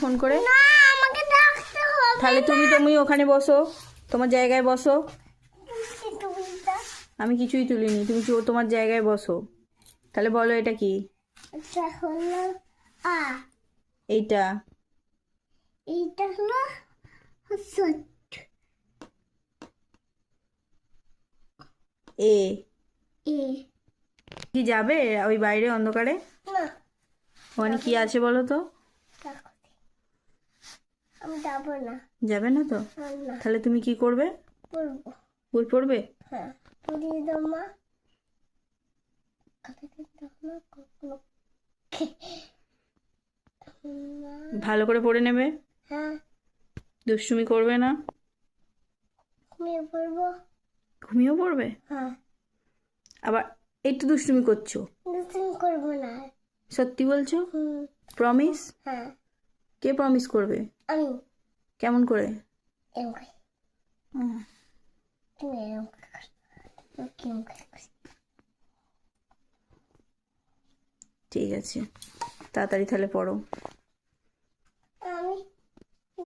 Phone করে না আমাকে ডাকতে হবে। তাহলে তুমি ওখানে বসো, তোমার জায়গায় বসো। তুমি দাও। আমি কিছুই তুলিনি, তুমি তোমার জায়গায় বসো। তাহলে বলো এটা কি? এটা হলো আ। এইটা এইটা হলো সট। এ। এ। কি যাবে ওই বাইরে অন্ধকারে? না ওখানে কি আছে বলো তো? দেখো, আমি যাবো না। যাবে না তো? না তাহলে তুমি কি করবে? বলবো। বই পড়বে? হ্যাঁ পড়িয়ে দাও মা। কখনো কখনো ভালো করে পড়ে নেবে, হ্যাঁ দুষ্টুমি করবে না। ঘুমিয়ে পড়বো। ঘুমিয়েও পড়বে? হ্যাঁ আবার একটু দুষ্টুমি করছো? দুষ্টুমি করবো না। সত্যি বলছো? হুম। প্রমিস? হ্যাঁ কে প্রমিস করবে? আমি কেমন করে? এরকম করি। তুমি এরকম করো। কিরকম করে করি। ঠিক আছে, তাড়াতাড়ি তাহলে পড়ো।